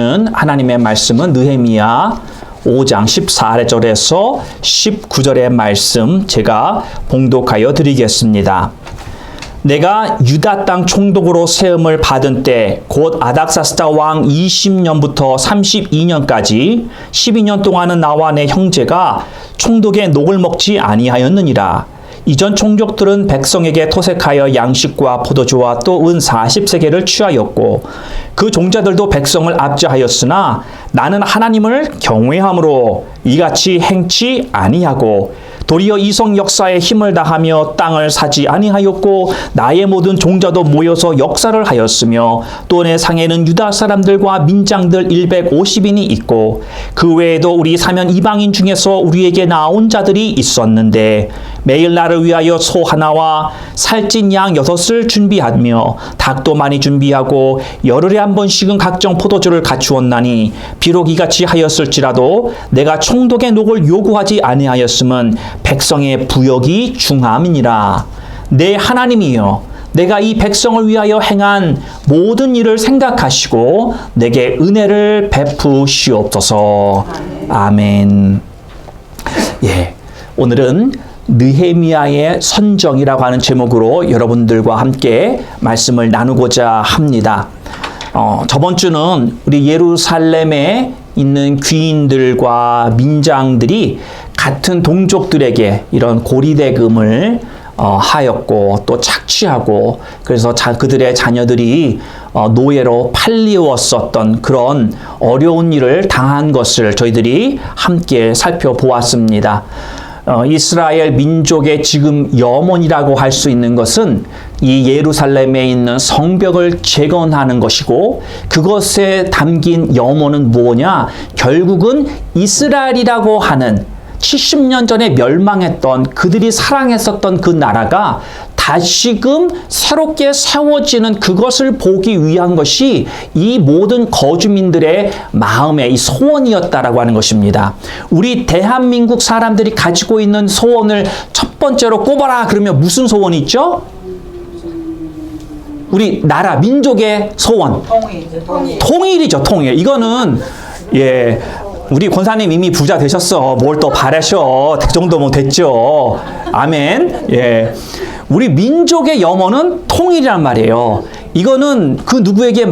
있는 하나님의 말씀은 느헤미야 5장 14절에서 19절의 말씀 제가 봉독하여 드리겠습니다. 내가 유다 땅 총독으로 세움을 받은 때 곧 아닥사스다 왕 20년부터 32년까지 12년 동안은 나와 내 형제가 총독의 녹을 먹지 아니하였느니라. 이전 총독들은 백성에게 토색하여 양식과 포도주와 또 은 40세겔을 취하였고 그 종자들도 백성을 압제하였으나 나는 하나님을 경외함으로 이같이 행치 아니하고 도리어 이성 역사에 힘을 다하며 땅을 사지 아니하였고 나의 모든 종자도 모여서 역사를 하였으며 또 내 상에는 유다 사람들과 민장들 150인이 있고 그 외에도 우리 사면 이방인 중에서 우리에게 나온 자들이 있었는데 매일 나를 위하여 소 하나와 살찐 양 6을 준비하며 닭도 많이 준비하고 열흘에 한 번씩은 각종 포도주를 갖추었나니 비록 이같이 하였을지라도 내가 총독의 녹을 요구하지 아니하였음은 백성의 부역이 중함이니라. 내 하나님이여 내가 이 백성을 위하여 행한 모든 일을 생각하시고 내게 은혜를 베푸시옵소서. 아멘. 예, 오늘은 느헤미야의 선정이라고 하는 제목으로 여러분들과 함께 말씀을 나누고자 합니다. 저번 주는 우리 예루살렘에 있는 귀인들과 민장들이 같은 동족들에게 이런 고리대금을 하였고 또 착취하고 그래서 그들의 자녀들이 노예로 팔리웠었던 그런 어려운 일을 당한 것을 저희들이 함께 살펴보았습니다. 이스라엘 민족의 지금 염원이라고 할 수 있는 것은 이 예루살렘에 있는 성벽을 재건하는 것이고 그것에 담긴 염원은 뭐냐? 결국은 이스라엘이라고 하는 70년 전에 멸망했던 그들이 사랑했었던 그 나라가 다시금 새롭게 세워지는 그것을 보기 위한 것이 이 모든 거주민들의 마음의 이 소원이었다라고 하는 것입니다. 우리 대한민국 사람들이 가지고 있는 소원을 첫 번째로 꼽아라 그러면 무슨 소원이 있죠? 우리 나라 민족의 소원. 통일이죠, 통일. 이거는 우리 권사님 이미 부자 되셨어. 뭘 또 바라셔. 그 정도면 됐죠. 아멘. 예. 우리 민족의 염원은 통일이란 말이에요. 이거는 그 누구에게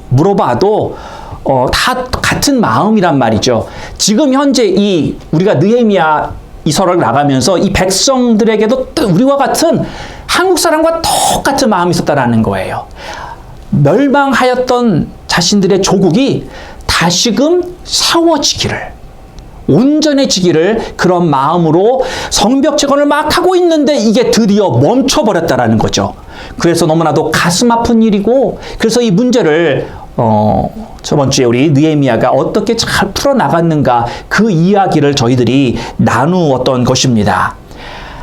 물어봐도 다 같은 마음이란 말이죠. 지금 현재 우리가 느헤미야 이서를 나가면서 이 백성들에게도 우리와 같은 한국 사람과 똑같은 마음이 있었다라는 거예요. 멸망하였던 자신들의 조국이 다시금 세워지기를 온전해지기를 그런 마음으로 성벽 재건을 막 하고 있는데 이게 드디어 멈춰버렸다라는 거죠. 그래서 너무나도 가슴 아픈 일이고 그래서 이 문제를 저번 주에 우리 느헤미야가 어떻게 잘 풀어나갔는가 그 이야기를 저희들이 나누었던 것입니다.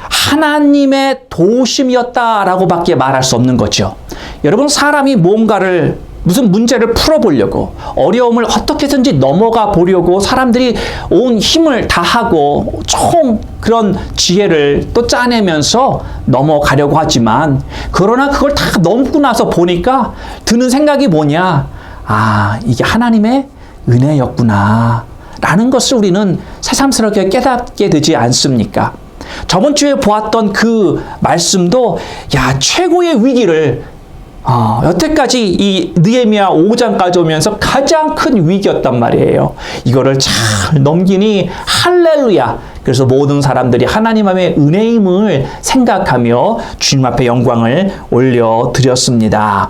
하나님의 도우심이었다라고 밖에 말할 수 없는 거죠. 여러분 사람이 뭔가를 무슨 문제를 풀어보려고 어려움을 어떻게든지 넘어가 보려고 사람들이 온 힘을 다하고 총 그런 지혜를 또 짜내면서 넘어가려고 하지만 그러나 그걸 다 넘고 나서 보니까 드는 생각이 뭐냐? 이게 하나님의 은혜였구나 라는 것을 우리는 새삼스럽게 깨닫게 되지 않습니까? 저번 주에 보았던 그 말씀도 최고의 위기를 여태까지 이 느헤미야 5장까지 오면서 가장 큰 위기였단 말이에요. 이거를 잘 넘기니 할렐루야. 그래서 모든 사람들이 하나님의 은혜임을 생각하며 주님 앞에 영광을 올려드렸습니다.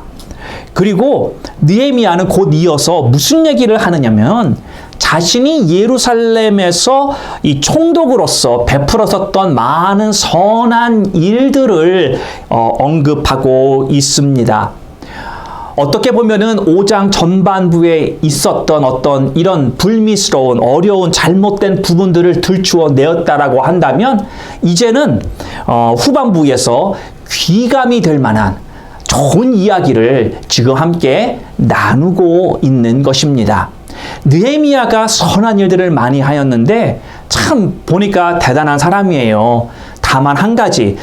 그리고 느헤미야는 곧 이어서 무슨 얘기를 하느냐면 자신이 예루살렘에서 이 총독으로서 베풀었었던 많은 선한 일들을 언급하고 있습니다. 어떻게 보면은 5장 전반부에 있었던 어떤 이런 불미스러운 어려운 잘못된 부분들을 들추어 내었다라고 한다면 이제는 후반부에서 귀감이 될 만한 좋은 이야기를 지금 함께 나누고 있는 것입니다. 느헤미야가 선한 일들을 많이 하였는데 참 보니까 대단한 사람이에요. 다만 한 가지,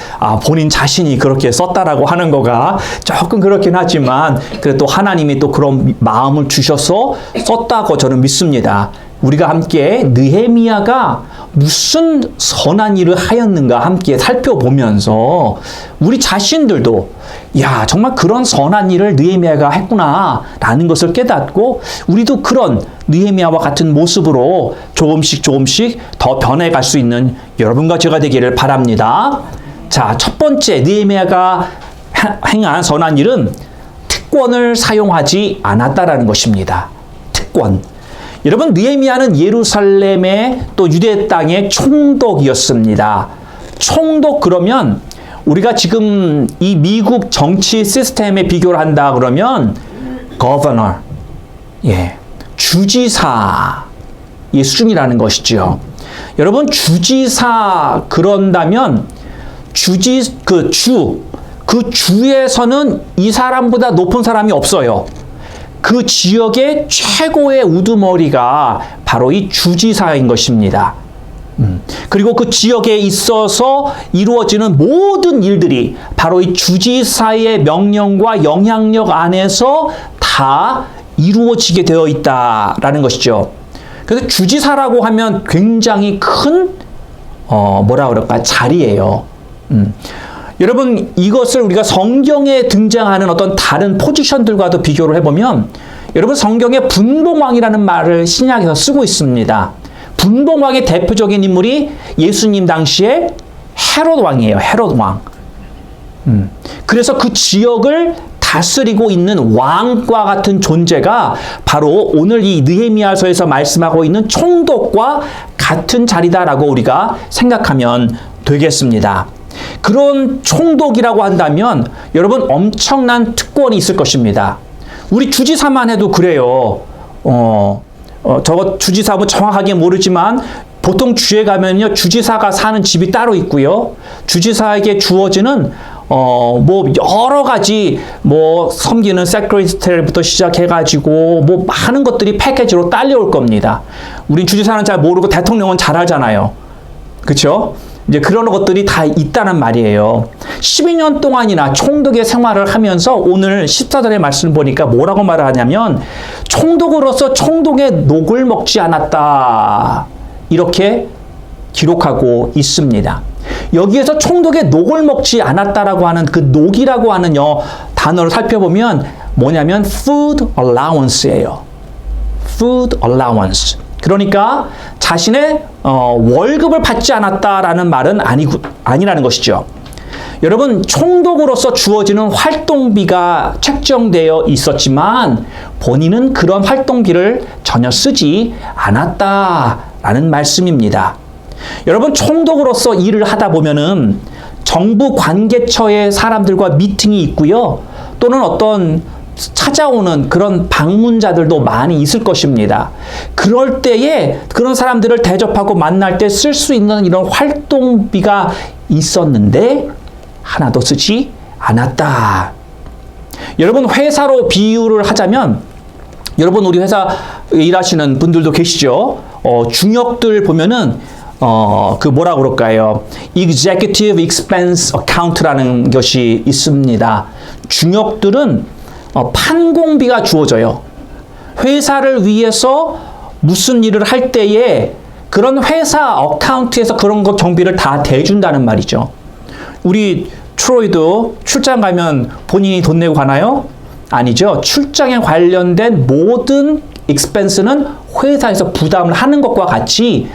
본인 자신이 그렇게 썼다라고 하는 거가 조금 그렇긴 하지만 그래도 하나님이 또 그런 마음을 주셔서 썼다고 저는 믿습니다. 우리가 함께 느헤미야가 무슨 선한 일을 하였는가 함께 살펴보면서 우리 자신들도 야, 정말 그런 선한 일을 느헤미야가 했구나 라는 것을 깨닫고 우리도 그런 느헤미야와 같은 모습으로 조금씩 더 변해갈 수 있는 여러분과 제가 되기를 바랍니다. 자, 첫 번째 느헤미야가 행한 선한 일은 특권을 사용하지 않았다라는 것입니다. 특권. 여러분, 느헤미야는 예루살렘의 또 유대 땅의 총독이었습니다. 총독 그러면 우리가 지금 이 미국 정치 시스템에 비교를 한다 그러면 governor, 주지사의 수준이라는 것이죠. 여러분, 주지사 그런다면 그 주에서는 이 사람보다 높은 사람이 없어요. 그 지역의 최고의 우두머리가 바로 이 주지사인 것입니다. 그리고 그 지역에 있어서 이루어지는 모든 일들이 바로 이 주지사의 명령과 영향력 안에서 다 이루어지게 되어 있다라는 것이죠. 그래서 주지사라고 하면 굉장히 큰 자리예요. 여러분, 이것을 우리가 성경에 등장하는 어떤 다른 포지션들과도 비교를 해보면 여러분, 성경에 분봉왕이라는 말을 신약에서 쓰고 있습니다. 분봉왕의 대표적인 인물이 예수님 당시에 헤롯 왕이에요. 헤롯 왕. 그래서 그 지역을 다스리고 있는 왕과 같은 존재가 바로 오늘 이 느헤미야서에서 말씀하고 있는 총독과 같은 자리다라고 우리가 생각하면 되겠습니다. 그런 총독이라고 한다면 여러분, 엄청난 특권이 있을 것입니다. 우리 주지사만 해도 그래요. 저거 주지사 뭐 정확하게 모르지만 보통 주에 가면요, 주지사가 사는 집이 따로 있고요. 주지사에게 주어지는 뭐 여러 가지 뭐 섬기는 세크리스테리부터 시작해가지고 뭐 많은 것들이 패키지로 딸려올 겁니다. 우린 주지사는 잘 모르고 대통령은 잘 알잖아요. 그렇죠? 이제 그런 것들이 다 있다는 말이에요. 12년 동안이나 총독의 생활을 하면서 오늘 14절의 말씀을 보니까 뭐라고 말을 하냐면 총독으로서 총독의 녹을 먹지 않았다. 이렇게 기록하고 있습니다. 여기에서 총독의 녹을 먹지 않았다라고 하는 그 녹이라고 하는 단어를 살펴보면 뭐냐면 food allowance예요. food allowance. 그러니까 자신의 월급을 받지 않았다라는 말은 아니라는 것이죠. 여러분, 총독으로서 주어지는 활동비가 책정되어 있었지만 본인은 그런 활동비를 전혀 쓰지 않았다라는 말씀입니다. 여러분, 총독으로서 일을 하다 보면은 정부 관계처의 사람들과 미팅이 있고요. 또는 어떤 찾아오는 그런 방문자들도 많이 있을 것입니다. 그럴 때에 그런 사람들을 대접하고 만날 때 쓸 수 있는 이런 활동비가 있었는데 하나도 쓰지 않았다. 여러분, 회사로 비유를 하자면 여러분, 우리 회사 일하시는 분들도 계시죠? 중역들 보면은 그 뭐라 그럴까요? Executive Expense Account라는 것이 있습니다. 중역들은 판공비가 주어져요. 회사를 위해서 무슨 일을 할 때에 그런 회사 어카운트에서 그런 거 경비를 다 대준다는 말이죠. 우리 트로이도 출장 가면 본인이 돈 내고 가나요? 아니죠. 출장에 관련된 모든 익스펜스는 회사에서 부담을 하는 것과 같이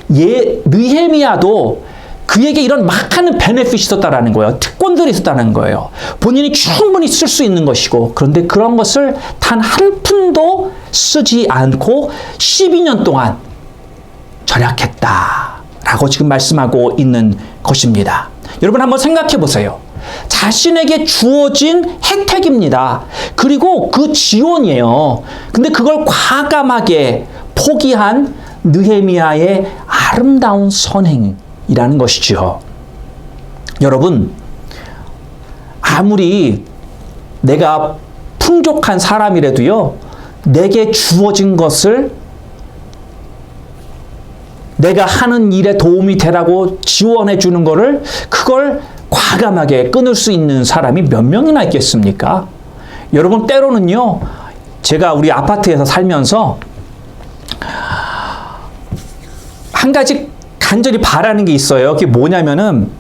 느헤미야도 그에게 이런 막하는 베네핏이 있었다라는 거예요. 특권들이 있었다는 거예요. 본인이 충분히 쓸 수 있는 것이고, 그런데 그런 것을 단 한 푼도 쓰지 않고 12년 동안 절약했다라고 지금 말씀하고 있는 것입니다. 여러분, 한번 생각해 보세요. 자신에게 주어진 혜택입니다. 그리고 그 지원이에요. 근데 그걸 과감하게 포기한 느헤미야의 아름다운 선행이라는 것이죠. 여러분, 아무리 내가 풍족한 사람이라도요, 내게 주어진 것을 내가 하는 일에 도움이 되라고 지원해 주는 거를 그걸 과감하게 끊을 수 있는 사람이 몇 명이나 있겠습니까? 여러분 때로는요. 제가 우리 아파트에서 살면서 한 가지 간절히 바라는 게 있어요. 그게 뭐냐면은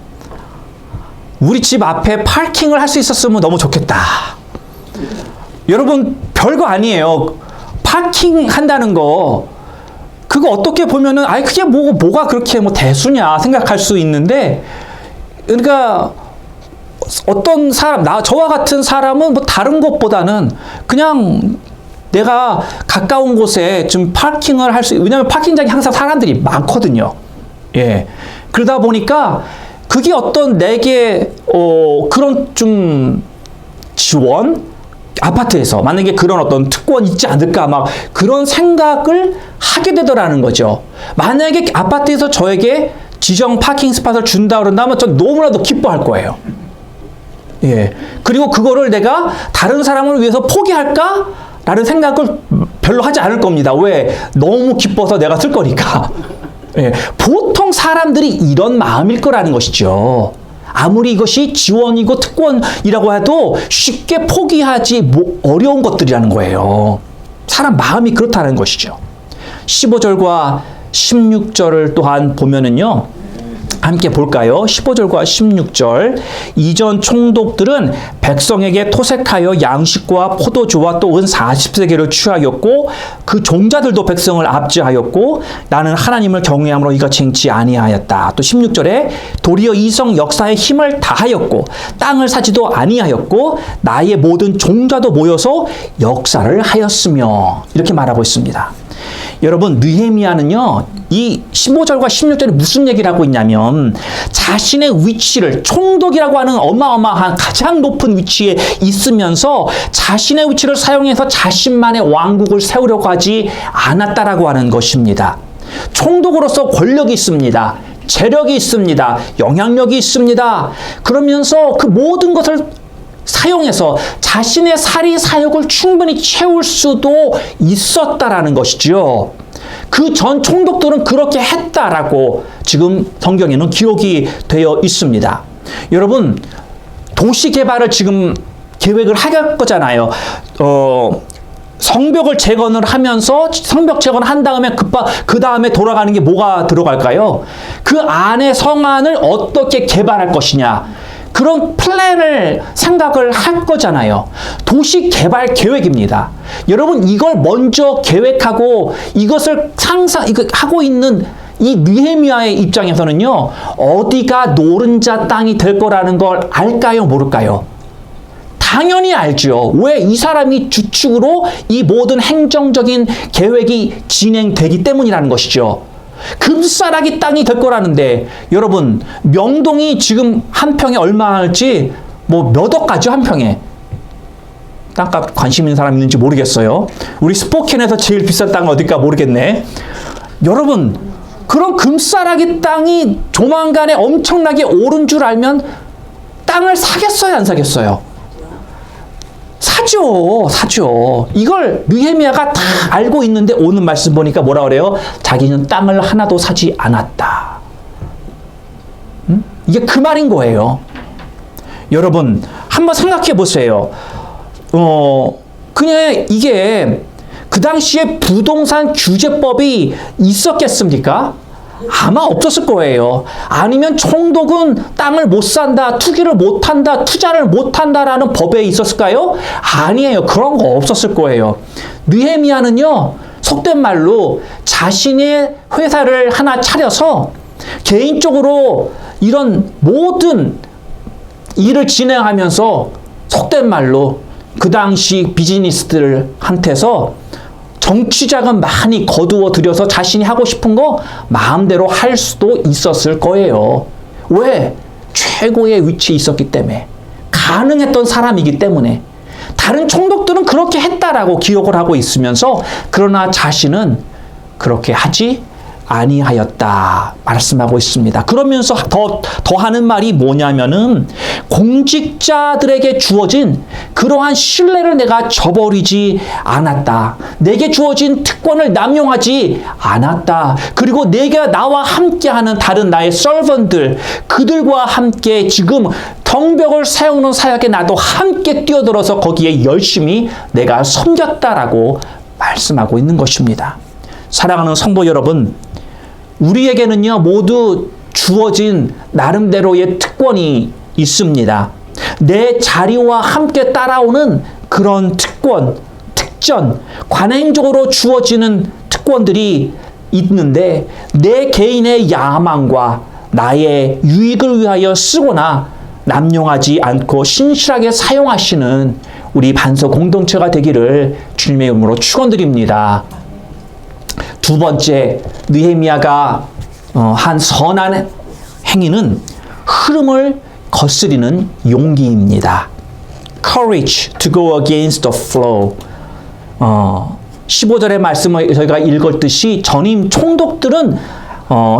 우리 집 앞에 파킹을 할 수 있었으면 너무 좋겠다. 여러분 별거 아니에요. 파킹 한다는 거 그거 어떻게 보면은 아이 그게 뭐가 그렇게 뭐 대수냐 생각할 수 있는데 그러니까 어떤 사람 저와 같은 사람은 뭐 다른 것보다는 그냥 내가 가까운 곳에 좀 파킹을 할 수 왜냐하면 파킹장이 항상 사람들이 많거든요. 예. 그러다 보니까 그게 어떤 내게 그런 좀 지원 아파트에서 만약에 그런 어떤 특권 있지 않을까 막 그런 생각을 하게 되더라는 거죠. 만약에 아파트에서 저에게 지정 파킹 스팟을 준다 그런다면 전 너무나도 기뻐할 거예요. 예. 그리고 그거를 내가 다른 사람을 위해서 포기할까? 라는 생각을 별로 하지 않을 겁니다. 왜? 너무 기뻐서 내가 쓸 거니까. 예. 보통 사람들이 이런 마음일 거라는 것이죠. 아무리 이것이 지원이고 특권이라고 해도 쉽게 포기하지 어려운 것들이라는 거예요. 사람 마음이 그렇다는 것이죠. 15절과 16절을 또한 보면은요. 함께 볼까요? 15절과 16절. 이전 총독들은 백성에게 토색하여 양식과 포도주와 또 은 40세계를 취하였고 그 종자들도 백성을 압제하였고 나는 하나님을 경외함으로 이같이 행치 아니하였다. 또 16절에 도리어 이성 역사에 힘을 다하였고 땅을 사지도 아니하였고 나의 모든 종자도 모여서 역사를 하였으며 이렇게 말하고 있습니다. 여러분 느헤미야는요 이 15절과 16절에 무슨 얘기를 하고 있냐면 자신의 위치를 총독이라고 하는 어마어마한 가장 높은 위치에 있으면서 자신의 위치를 사용해서 자신만의 왕국을 세우려고 하지 않았다라고 하는 것입니다. 총독으로서 권력이 있습니다. 재력이 있습니다. 영향력이 있습니다. 그러면서 그 모든 것을 사용해서 자신의 사리 사욕을 충분히 채울 수도 있었다라는 것이죠. 그 전 총독들은 그렇게 했다라고 지금 성경에는 기록이 되어 있습니다. 여러분 도시 개발을 지금 계획을 할 거잖아요. 성벽을 재건을 하면서 성벽 재건한 다음에 그 다음에 돌아가는 게 뭐가 들어갈까요? 그 안에 성안을 어떻게 개발할 것이냐. 그런 플랜을 생각을 할 거잖아요. 도시 개발 계획입니다. 여러분 이걸 먼저 계획하고 이것을 하고 있는 이 느헤미야의 입장에서는요. 어디가 노른자 땅이 될 거라는 걸 알까요? 모를까요? 당연히 알죠. 왜? 이 사람이 주축으로 이 모든 행정적인 계획이 진행되기 때문이라는 것이죠. 금싸라기 땅이 될 거라는데 여러분 명동이 지금 한 평에 얼마 할지 뭐 몇 억 가죠 한 평에. 땅값 관심 있는 사람 있는지 모르겠어요. 우리 스포켄에서 제일 비싼 땅은 어딜까 모르겠네. 여러분 그런 금싸라기 땅이 조만간에 엄청나게 오른 줄 알면 땅을 사겠어요 안 사겠어요? 사죠. 이걸 느헤미야가 다 알고 있는데 오는 말씀 보니까 뭐라 그래요? 자기는 땅을 하나도 사지 않았다. 이게 그 말인 거예요. 여러분 한번 생각해 보세요. 그냥 이게 그 당시에 부동산 규제법이 있었겠습니까? 아마 없었을 거예요. 아니면 총독은 땅을 못 산다, 투기를 못 한다, 투자를 못 한다라는 법에 있었을까요? 아니에요. 그런 거 없었을 거예요. 느헤미야는요, 속된 말로 자신의 회사를 하나 차려서 개인적으로 이런 모든 일을 진행하면서 속된 말로 그 당시 비즈니스들한테서 정치 자금 많이 거두어 들여서 자신이 하고 싶은 거 마음대로 할 수도 있었을 거예요. 왜? 최고의 위치에 있었기 때문에. 가능했던 사람이기 때문에. 다른 총독들은 그렇게 했다라고 기억을 하고 있으면서 그러나 자신은 그렇게 하지 아니하였다 말씀하고 있습니다. 그러면서 더 하는 말이 뭐냐면은 공직자들에게 주어진 그러한 신뢰를 내가 저버리지 않았다. 내게 주어진 특권을 남용하지 않았다. 그리고 내가 나와 함께하는 다른 나의 서번들 그들과 함께 지금 성벽을 세우는 사역에 나도 함께 뛰어들어서 거기에 열심히 내가 섬겼다라고 말씀하고 있는 것입니다. 사랑하는 성도 여러분, 우리에게는요 모두 주어진 나름대로의 특권이 있습니다. 내 자리와 함께 따라오는 그런 특권, 특전, 관행적으로 주어지는 특권들이 있는데 내 개인의 야망과 나의 유익을 위하여 쓰거나 남용하지 않고 신실하게 사용하시는 우리 반석 공동체가 되기를 주님의 이름으로 축원드립니다. 두 번째, 느헤미야가 한 선한 행위는 흐름을 거스리는 용기입니다. Courage to go against the flow. 15절의 말씀을 저희가 읽었듯이 전임 총독들은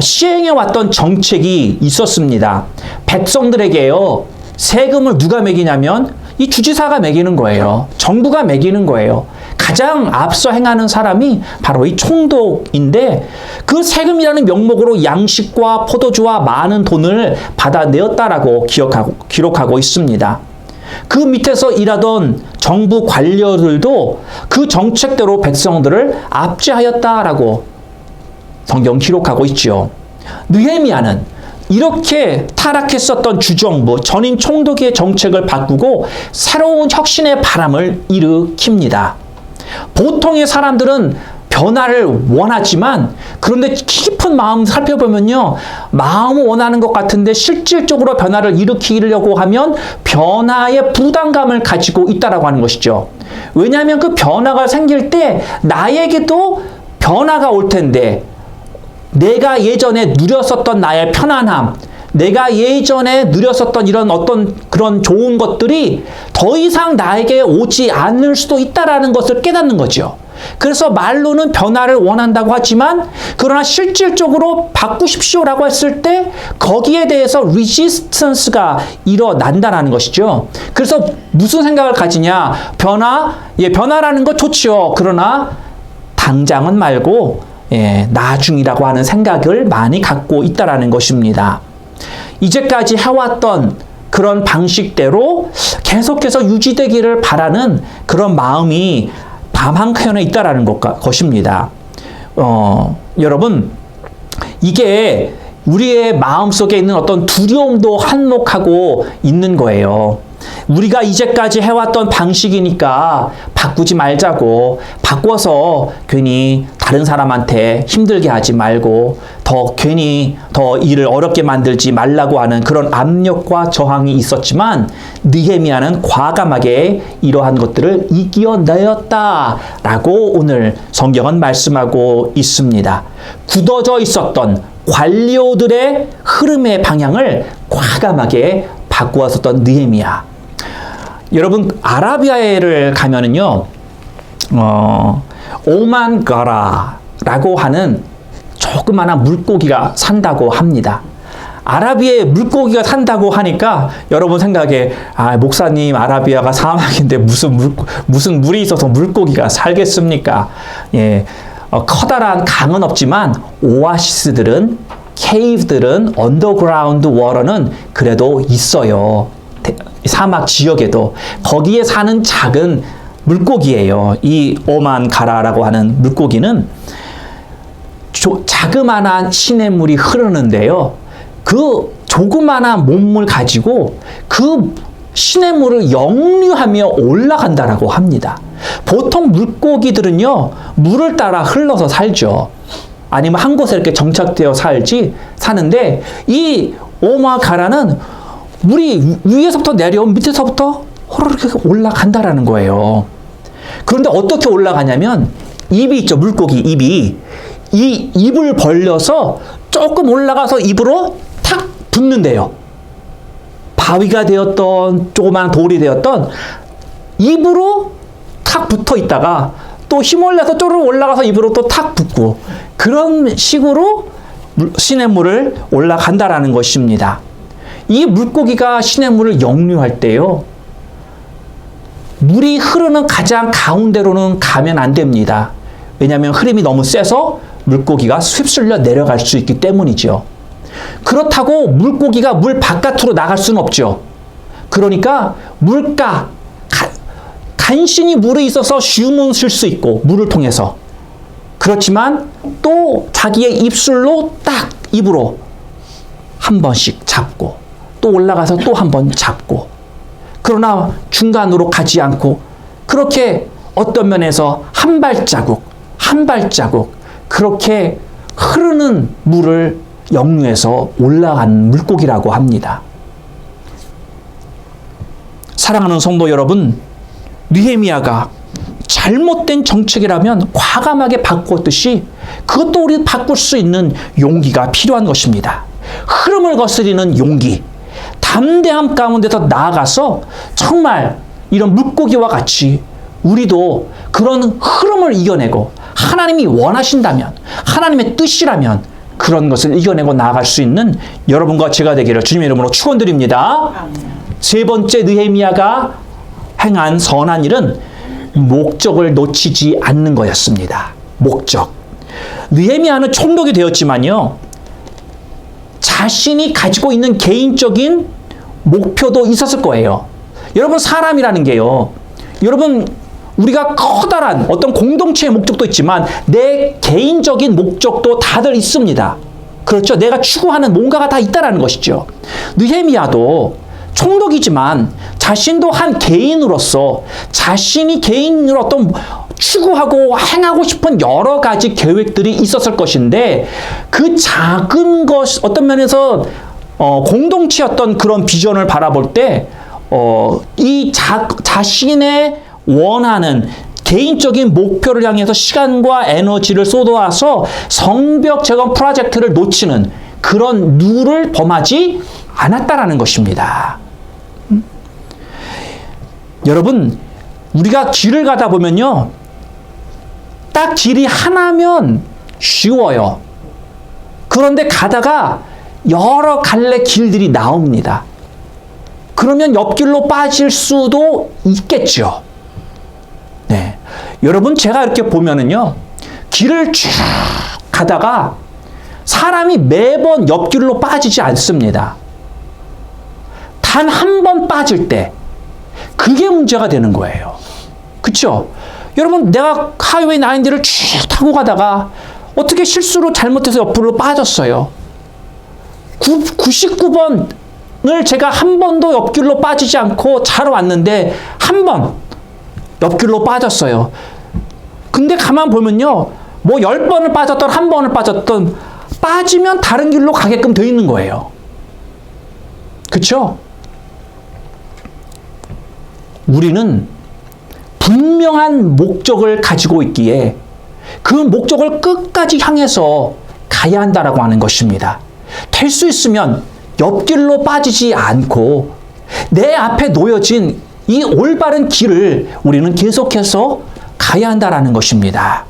시행해왔던 정책이 있었습니다. 백성들에게요, 세금을 누가 매기냐면 이 주지사가 매기는 거예요. 정부가 매기는 거예요. 가장 앞서 행하는 사람이 바로 이 총독인데 그 세금이라는 명목으로 양식과 포도주와 많은 돈을 받아내었다라고 기록하고 있습니다. 그 밑에서 일하던 정부 관료들도 그 정책대로 백성들을 압제하였다라고 성경 기록하고 있죠. 느헤미야는 이렇게 타락했었던 주정부, 전임 총독의 정책을 바꾸고 새로운 혁신의 바람을 일으킵니다. 보통의 사람들은 변화를 원하지만 그런데 깊은 마음 살펴보면요, 마음은 원하는 것 같은데 실질적으로 변화를 일으키려고 하면 변화의 부담감을 가지고 있다라고 하는 것이죠. 왜냐하면 그 변화가 생길 때 나에게도 변화가 올 텐데 내가 예전에 누렸었던 나의 편안함, 내가 예전에 누렸었던 이런 어떤 그런 좋은 것들이 더 이상 나에게 오지 않을 수도 있다라는 것을 깨닫는 거죠. 그래서 말로는 변화를 원한다고 하지만 그러나 실질적으로 바꾸십시오라고 했을 때 거기에 대해서 레지스턴스가 일어난다는 것이죠. 그래서 무슨 생각을 가지냐? 변화라는 거 좋지요. 그러나 당장은 말고 나중이라고 하는 생각을 많이 갖고 있다라는 것입니다. 이제까지 해왔던 그런 방식대로 계속해서 유지되기를 바라는 그런 마음이 밤 한켠에 있다라는 것입니다. 여러분, 이게 우리의 마음속에 있는 어떤 두려움도 한몫하고 있는 거예요. 우리가 이제까지 해왔던 방식이니까 바꾸지 말자고, 바꿔서 괜히 다른 사람한테 힘들게 하지 말고 괜히 더 일을 어렵게 만들지 말라고 하는 그런 압력과 저항이 있었지만 느헤미야는 과감하게 이러한 것들을 이겨내었다라고 오늘 성경은 말씀하고 있습니다. 굳어져 있었던 관료들의 흐름의 방향을 과감하게 바꾸었었던 느헤미야. 여러분, 아라비아를 가면은요, 오만가라라고 하는 조그마한 물고기가 산다고 합니다. 아라비아에 물고기가 산다고 하니까 여러분 생각에 목사님, 아라비아가 사막인데 무슨 물이 있어서 물고기가 살겠습니까? 커다란 강은 없지만 오아시스들은, 케이브들은, 언더그라운드 워터는 그래도 있어요. 사막 지역에도. 거기에 사는 작은 물고기예요. 이 오만가라라고 하는 물고기는 자그마한 시냇물이 흐르는데요, 그 조그마한 몸을 가지고 그 시냇물을 역류하며 올라간다라고 합니다. 보통 물고기들은요, 물을 따라 흘러서 살죠. 아니면 한 곳에 이렇게 정착되어 사는데 이 오만가라는 물이 위에서부터 내려온 밑에서부터 호로록 올라간다라는 거예요. 그런데 어떻게 올라가냐면 입이 있죠. 물고기 입이. 이 입을 벌려서 조금 올라가서 입으로 탁 붙는데요. 바위가 되었던 조그마한 돌이 되었던 입으로 탁 붙어 있다가 또 또 힘을 내서 쪼르르 올라가서 입으로 또 탁 붓고 그런 식으로 시냇물을 올라간다라는 것입니다. 이 물고기가 시냇물을 역류할 때요. 물이 흐르는 가장 가운데로는 가면 안 됩니다. 왜냐하면 흐름이 너무 세서 물고기가 휩쓸려 내려갈 수 있기 때문이죠. 그렇다고 물고기가 물 바깥으로 나갈 수는 없죠. 그러니까 물가, 간신히 물이 있어서 숨은 쉴 수 있고 물을 통해서. 그렇지만 또 자기의 입술로 딱 입으로 한 번씩 잡고 또 올라가서 또 한 번 잡고 그러나 중간으로 가지 않고 그렇게 어떤 면에서 한 발자국 한 발자국 그렇게 흐르는 물을 역류해서 올라간 물고기라고 합니다. 사랑하는 성도 여러분, 느헤미야가 잘못된 정책이라면 과감하게 바꾸었듯이 그것도 우리 바꿀 수 있는 용기가 필요한 것입니다. 흐름을 거스리는 용기, 담대함 가운데서 나아가서 정말 이런 물고기와 같이 우리도 그런 흐름을 이겨내고 하나님이 원하신다면, 하나님의 뜻이라면 그런 것을 이겨내고 나아갈 수 있는 여러분과 제가 되기를 주님의 이름으로 축원드립니다. 세 번째 느헤미야가 행한 선한 일은 목적을 놓치지 않는 거였습니다. 목적. 느헤미야는 총독이 되었지만요. 자신이 가지고 있는 개인적인 목표도 있었을 거예요. 여러분 사람이라는 게요. 여러분 우리가 커다란 어떤 공동체의 목적도 있지만 내 개인적인 목적도 다들 있습니다. 그렇죠? 내가 추구하는 뭔가가 다 있다라는 것이죠. 느헤미야도 총독이지만 자신도 한 개인으로서 자신이 개인으로 어떤 추구하고 행하고 싶은 여러 가지 계획들이 있었을 것인데 그 작은 것 어떤 면에서 공동체의 어떤 그런 비전을 바라볼 때 이 자신의 원하는 개인적인 목표를 향해서 시간과 에너지를 쏟아서 성벽 재건 프로젝트를 놓치는 그런 룰을 범하지 않았다라는 것입니다. 여러분, 우리가 길을 가다 보면요. 딱 길이 하나면 쉬워요. 그런데 가다가 여러 갈래 길들이 나옵니다. 그러면 옆길로 빠질 수도 있겠죠. 네. 여러분, 제가 이렇게 보면은요. 길을 쭉 가다가 사람이 매번 옆길로 빠지지 않습니다. 단 한 번 빠질 때 그게 문제가 되는 거예요. 그렇죠? 여러분 내가 하이웨이 9를 쭉 타고 가다가 어떻게 실수로 잘못해서 옆으로 빠졌어요. 99번을 제가 한 번도 옆길로 빠지지 않고 차로 왔는데 한 번 옆길로 빠졌어요. 근데 가만 보면요. 뭐 10번을 빠졌던 한 번을 빠졌던 빠지면 다른 길로 가게끔 돼 있는 거예요. 그렇죠? 우리는 분명한 목적을 가지고 있기에 그 목적을 끝까지 향해서 가야 한다라고 하는 것입니다. 될 수 있으면 옆길로 빠지지 않고 내 앞에 놓여진 이 올바른 길을 우리는 계속해서 가야 한다라는 것입니다.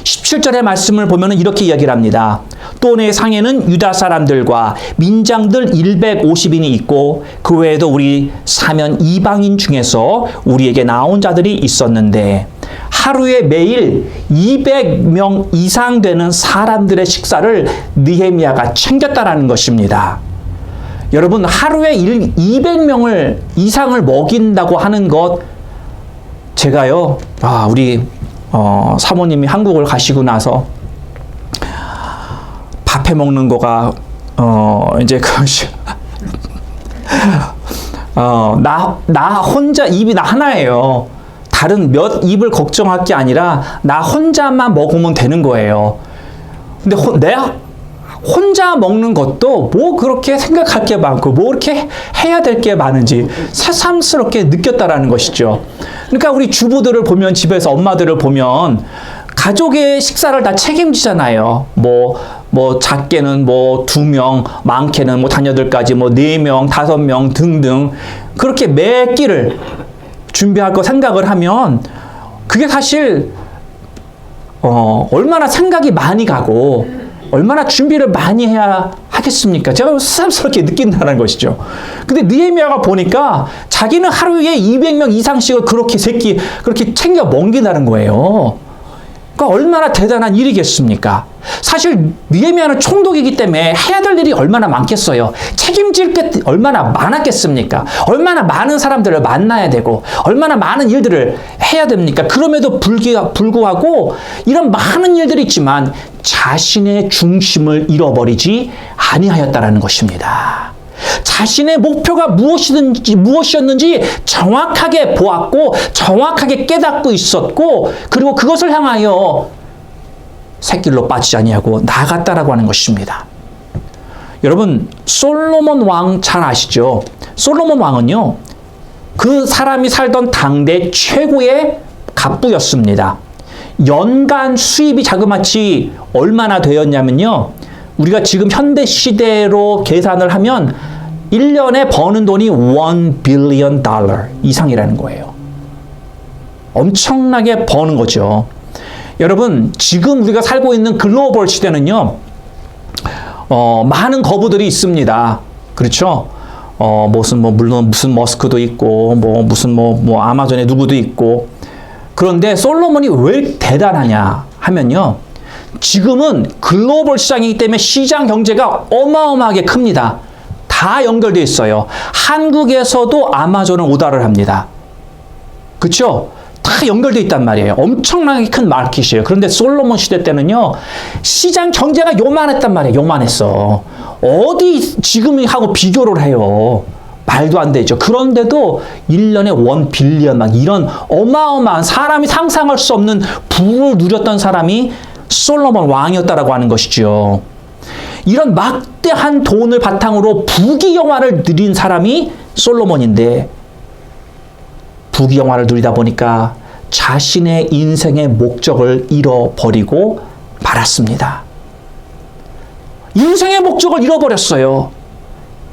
17절의 말씀을 보면 이렇게 이야기를 합니다. 또 내 상에는 유다 사람들과 민장들 150인이 있고 그 외에도 우리 사면 이방인 중에서 우리에게 나온 자들이 있었는데 하루에 매일 200명 이상 되는 사람들의 식사를 느헤미야가 챙겼다라는 것입니다. 여러분 하루에 200명을 이상을 먹인다고 하는 것 제가요 우리 사모님이 한국을 가시고 나서 밥해 먹는 거가 이제 그것이 나 혼자 입이 나 하나예요. 다른 몇 입을 걱정할 게 아니라 나 혼자만 먹으면 되는 거예요. 근데 내가 혼자 먹는 것도 뭐 그렇게 생각할 게 많고 뭐 이렇게 해야 될 게 많은지 새삼스럽게 느꼈다라는 것이죠. 그러니까 우리 주부들을 보면 집에서 엄마들을 보면 가족의 식사를 다 책임지잖아요. 뭐 작게는 뭐 2명, 많게는 뭐 자녀들까지 뭐 4명, 5명 등등 그렇게 매 끼를 준비할 거 생각을 하면 그게 사실 얼마나 생각이 많이 가고 얼마나 준비를 많이 해야 하겠습니까? 제가 새삼스럽게 느낀다는 것이죠. 근데 느헤미야가 보니까 자기는 하루에 200명 이상씩을 그렇게 챙겨 먹인다는 거예요. 그러니까 얼마나 대단한 일이겠습니까? 사실 느헤미야는 총독이기 때문에 해야 될 일이 얼마나 많겠어요. 책임질 게 얼마나 많았겠습니까? 얼마나 많은 사람들을 만나야 되고 얼마나 많은 일들을 해야 됩니까? 그럼에도 불구하고 이런 많은 일들이 있지만 자신의 중심을 잃어버리지 아니하였다라는 것입니다. 자신의 목표가 무엇이었는지 정확하게 보았고 정확하게 깨닫고 있었고 그리고 그것을 향하여 새길로 빠지지 아니하고 나아갔다라고 하는 것입니다. 여러분 솔로몬 왕 잘 아시죠? 솔로몬 왕은요 그 사람이 살던 당대 최고의 갑부였습니다. 연간 수입이 자그마치 얼마나 되었냐면요 우리가 지금 현대 시대로 계산을 하면 1년에 버는 돈이 $1 billion 이상이라는 거예요. 엄청나게 버는 거죠. 여러분 지금 우리가 살고 있는 글로벌 시대는요 많은 거부들이 있습니다. 그렇죠? 물론 무슨 머스크도 있고 무슨 아마존에 누구도 있고 그런데 솔로몬이 왜 대단하냐 하면요 지금은 글로벌 시장이기 때문에 시장 경제가 어마어마하게 큽니다. 다 연결되어 있어요. 한국에서도 아마존은 오더를 합니다. 그렇죠? 다 연결되어 있단 말이에요. 엄청나게 큰 마켓이에요. 그런데 솔로몬 시대 때는요 시장 경제가 요만했단 말이에요. 요만했어. 어디 지금하고 비교를 해요. 말도 안 되죠. 그런데도 1년에 $1 빌리언 막 이런 어마어마한 사람이 상상할 수 없는 부를 누렸던 사람이 솔로몬 왕이었다라고 하는 것이죠. 이런 막대한 돈을 바탕으로 부귀영화를 누린 사람이 솔로몬인데 부귀영화를 누리다 보니까 자신의 인생의 목적을 잃어버리고 말았습니다. 인생의 목적을 잃어버렸어요.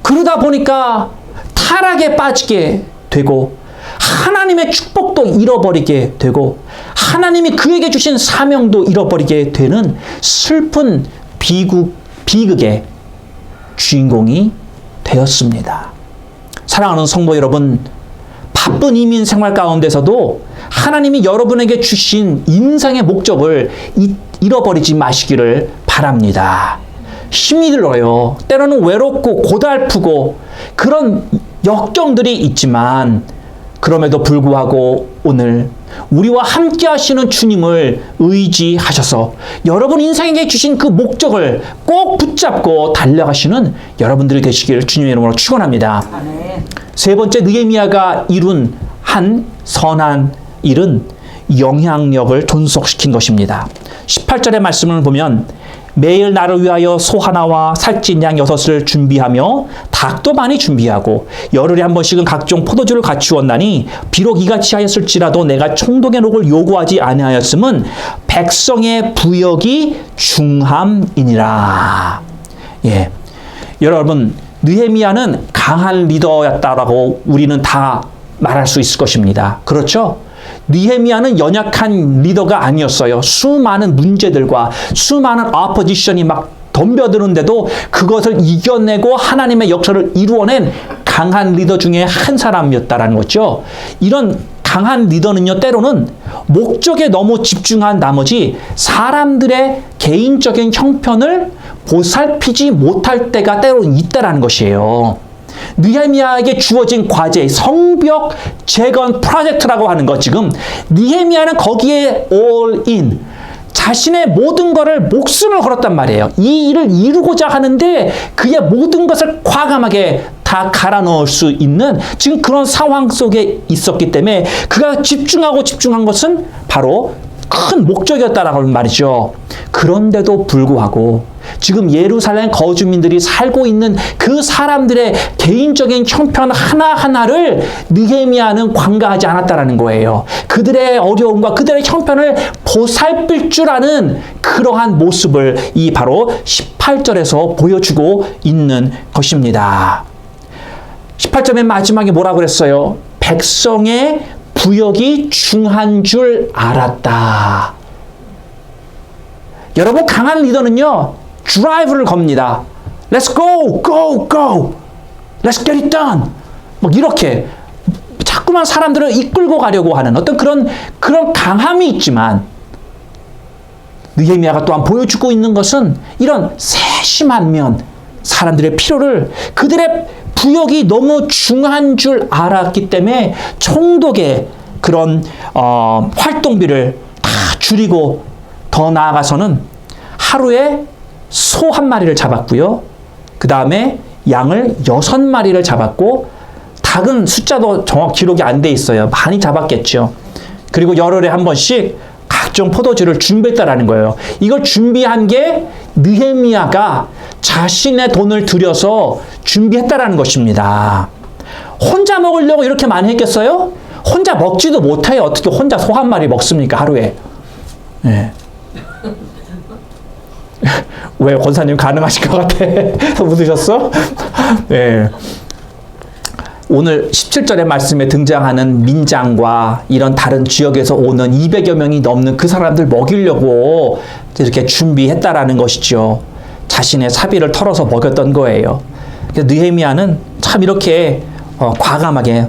그러다 보니까 타락에 빠지게 되고 하나님의 축복도 잃어버리게 되고 하나님이 그에게 주신 사명도 잃어버리게 되는 슬픈 비극의 주인공이 되었습니다. 사랑하는 성도 여러분, 바쁜 이민 생활 가운데서도 하나님이 여러분에게 주신 인생의 목적을 잃어버리지 마시기를 바랍니다. 힘이 들어요. 때로는 외롭고 고달프고 그런 역경들이 있지만 그럼에도 불구하고 오늘 우리와 함께 하시는 주님을 의지하셔서 여러분 인생에게 주신 그 목적을 꼭 붙잡고 달려가시는 여러분들이 되시기를 주님의 이름으로 축원합니다. 세 번째 느헤미야가 이룬 한 선한 일은 영향력을 존속시킨 것입니다. 18절의 말씀을 보면 매일 나를 위하여 소 하나와 살찐 양 6을 준비하며 닭도 많이 준비하고 열흘에 한 번씩은 각종 포도주를 갖추었나니 비록 이같이 하였을지라도 내가 총독의 녹을 요구하지 아니하였음은 백성의 부역이 중함이니라. 예, 여러분 느헤미야는 강한 리더였다라고 우리는 다 말할 수 있을 것입니다. 그렇죠? 느헤미야는 연약한 리더가 아니었어요. 수많은 문제들과 수많은 어포지션이 막 덤벼드는데도 그것을 이겨내고 하나님의 역사를 이루어낸 강한 리더 중에 한 사람이었다라는 거죠. 이런 강한 리더는요, 때로는 목적에 너무 집중한 나머지 사람들의 개인적인 형편을 보살피지 못할 때가 때로는 있다라는 것이에요. 느헤미야에게 주어진 과제, 성벽 재건 프로젝트라고 하는 것, 지금 느헤미야는 거기에 all in, 자신의 모든 것을 목숨을 걸었단 말이에요. 이 일을 이루고자 하는데 그의 모든 것을 과감하게 다 갈아 넣을 수 있는 지금 그런 상황 속에 있었기 때문에 그가 집중한 것은 바로 큰 목적이었다라고 말이죠. 그런데도 불구하고 지금 예루살렘 거주민들이 살고 있는 그 사람들의 개인적인 형편 하나하나를 느헤미야는 관가하지 않았다라는 거예요. 그들의 어려움과 그들의 형편을 보살필 줄 아는 그러한 모습을 이 바로 18절에서 보여주고 있는 것입니다. 18절의 마지막에 뭐라고 그랬어요? 백성의 부역이 중한 줄 알았다. 여러분, 강한 리더는요, 드라이브를 겁니다. Let's go, go, go. Let's get it done. 막 이렇게 자꾸만 사람들을 이끌고 가려고 하는 어떤 그런 강함이 있지만, 느헤미야가 또한 보여주고 있는 것은 이런 세심한 면, 사람들의 필요를, 그들의 부역이 너무 중요한 줄 알았기 때문에 총독의 그런 활동비를 다 줄이고, 더 나아가서는 하루에 소 1마리를 잡았고요. 그 다음에 양을 6마리를 잡았고, 닭은 숫자도 정확 기록이 안 돼 있어요. 많이 잡았겠죠. 그리고 열흘에 한 번씩 각종 포도주를 준비했다라는 거예요. 이걸 준비한 게 느헤미야가 자신의 돈을 들여서 준비했다라는 것입니다. 혼자 먹으려고 이렇게 많이 했겠어요? 혼자 먹지도 못해요. 어떻게 혼자 소 1마리 먹습니까, 하루에? 네. 왜 권사님 가능하실 것 같아? 묻으셨어? 네. 오늘 17절의 말씀에 등장하는 민장과 이런 다른 지역에서 오는 200여 명이 넘는 그 사람들 먹이려고 이렇게 준비했다라는 것이죠. 자신의 사비를 털어서 먹였던 거예요. 느헤미야는 참 이렇게 과감하게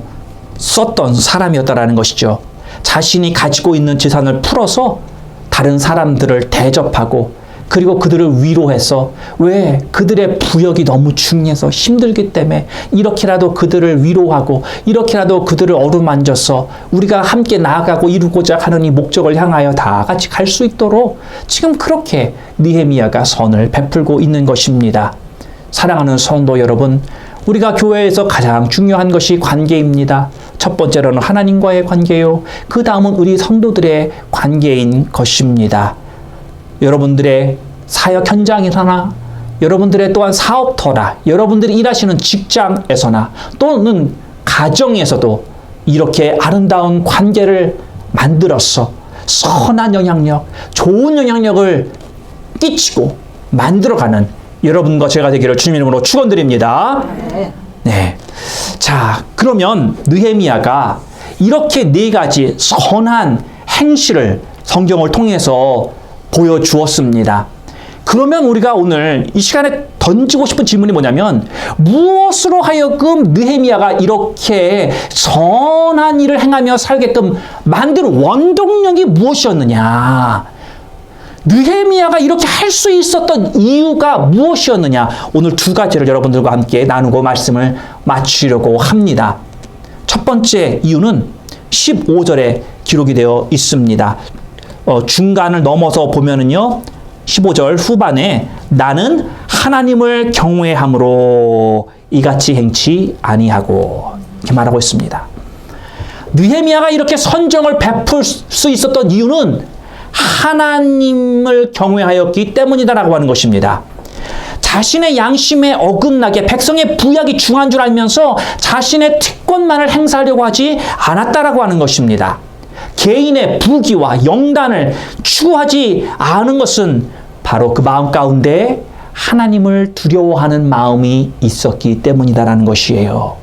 썼던 사람이었다라는 것이죠. 자신이 가지고 있는 재산을 풀어서 다른 사람들을 대접하고, 그리고 그들을 위로해서, 왜? 그들의 부역이 너무 중요해서 힘들기 때문에 이렇게라도 그들을 위로하고, 이렇게라도 그들을 어루만져서 우리가 함께 나아가고 이루고자 하는 이 목적을 향하여 다 같이 갈 수 있도록 지금 그렇게 느헤미야가 선을 베풀고 있는 것입니다. 사랑하는 성도 여러분, 우리가 교회에서 가장 중요한 것이 관계입니다. 첫 번째로는 하나님과의 관계요, 그 다음은 우리 성도들의 관계인 것입니다. 여러분들의 사역 현장이나 여러분들의 또한 사업터나 여러분들이 일하시는 직장에서나 또는 가정에서도 이렇게 아름다운 관계를 만들어서 선한 영향력, 좋은 영향력을 끼치고 만들어가는 여러분과 제가 되기를 주님 이름으로 축원드립니다. 네. 자, 그러면 느헤미야가 이렇게 4가지 선한 행실을 성경을 통해서 보여주었습니다. 그러면 우리가 오늘 이 시간에 던지고 싶은 질문이 뭐냐면, 무엇으로 하여금 느헤미야가 이렇게 선한 일을 행하며 살게끔 만든 원동력이 무엇이었느냐? 느헤미야가 이렇게 할 수 있었던 이유가 무엇이었느냐? 오늘 2가지를 여러분들과 함께 나누고 말씀을 마치려고 합니다. 첫 번째 이유는 15절에 기록이 되어 있습니다. 중간을 넘어서 보면은요, 15절 후반에 나는 하나님을 경외함으로 이같이 행치 아니하고, 이렇게 말하고 있습니다. 느헤미야가 이렇게 선정을 베풀 수 있었던 이유는 하나님을 경외하였기 때문이다라고 하는 것입니다. 자신의 양심에 어긋나게 백성의 부역이 중요한 줄 알면서 자신의 특권만을 행사하려고 하지 않았다라고 하는 것입니다. 개인의 부귀와 영단을 추구하지 않은 것은 바로 그 마음 가운데 하나님을 두려워하는 마음이 있었기 때문이다라는 것이에요.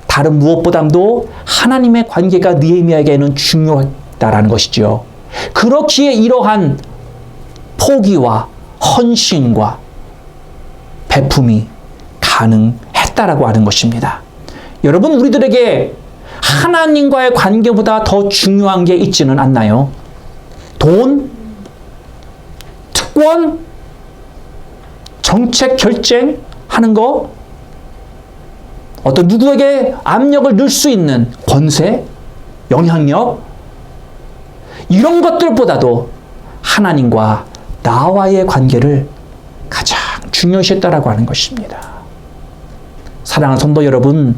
다른 무엇보다도 하나님의 관계가 느헤미야에게는 중요하다라는 것이죠. 그렇기에 이러한 포기와 헌신과 베품이 가능했다라고 하는 것입니다. 여러분, 우리들에게 하나님과의 관계보다 더 중요한 게 있지는 않나요? 돈, 특권, 정책 결정하는 거, 어떤 누구에게 압력을 넣을 수 있는 권세, 영향력, 이런 것들보다도 하나님과 나와의 관계를 가장 중요시했다라고 하는 것입니다. 사랑하는 성도 여러분,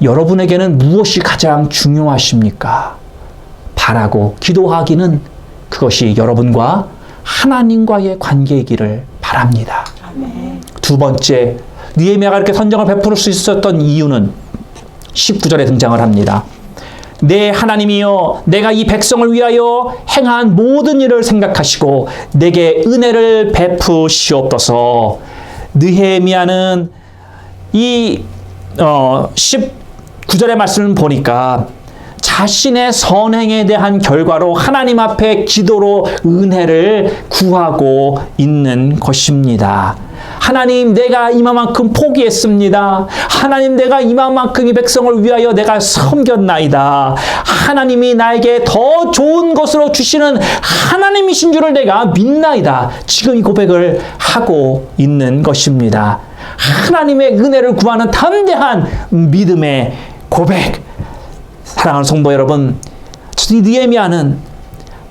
여러분에게는 무엇이 가장 중요하십니까? 바라고 기도하기는 그것이 여러분과 하나님과의 관계이기를 바랍니다. 아멘. 2번째, 느헤미야가 이렇게 선정을 베풀 수 있었던 이유는 19절에 등장을 합니다. 내 하나님이여, 내가 이 백성을 위하여 행한 모든 일을 생각하시고 내게 은혜를 베푸시옵소서. 느헤미야는 이 19절의 말씀을 보니까 자신의 선행에 대한 결과로 하나님 앞에 기도로 은혜를 구하고 있는 것입니다. 하나님, 내가 이만큼 포기했습니다. 하나님, 내가 이만큼 이 백성을 위하여 내가 섬겼나이다. 하나님이 나에게 더 좋은 것으로 주시는 하나님이신 줄을 내가 믿나이다. 지금 이 고백을 하고 있는 것입니다. 하나님의 은혜를 구하는 담대한 믿음의 고백. 사랑하는 성도 여러분, 느헤미야는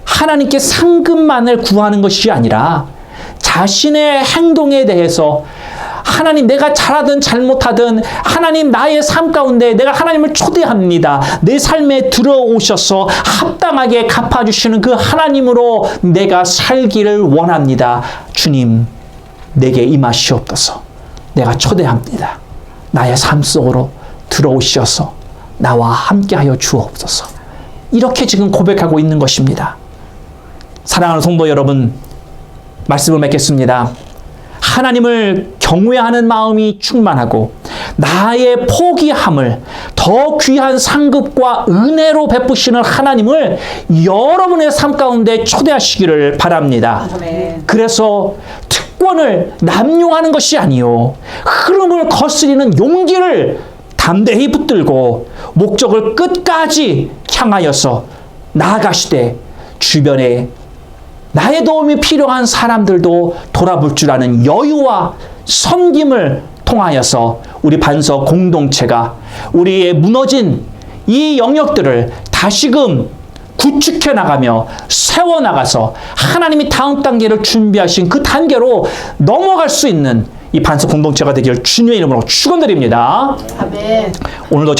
하나님께 상급만을 구하는 것이 아니라 자신의 행동에 대해서 하나님, 내가 잘하든 잘못하든 하나님, 나의 삶 가운데 내가 하나님을 초대합니다. 내 삶에 들어오셔서 합당하게 갚아주시는 그 하나님으로 내가 살기를 원합니다. 주님, 내게 임하시옵소서. 내가 초대합니다. 나의 삶 속으로 들어오셔서 나와 함께하여 주옵소서. 이렇게 지금 고백하고 있는 것입니다. 사랑하는 성도 여러분, 말씀을 맺겠습니다. 하나님을 경외하는 마음이 충만하고 나의 포기함을 더 귀한 상급과 은혜로 베푸시는 하나님을 여러분의 삶 가운데 초대하시기를 바랍니다. 그래서 특권을 남용하는 것이 아니요, 흐름을 거스리는 용기를 담대히 붙들고 목적을 끝까지 향하여서 나아가시되 주변에 나의 도움이 필요한 사람들도 돌아볼 줄 아는 여유와 섬김을 통하여서 우리 반석 공동체가 우리의 무너진 이 영역들을 다시금 구축해 나가며 세워나가서 하나님이 다음 단계를 준비하신 그 단계로 넘어갈 수 있는 이 반석 공동체가 되기를 주님의 이름으로 축원드립니다. 아멘. 오늘도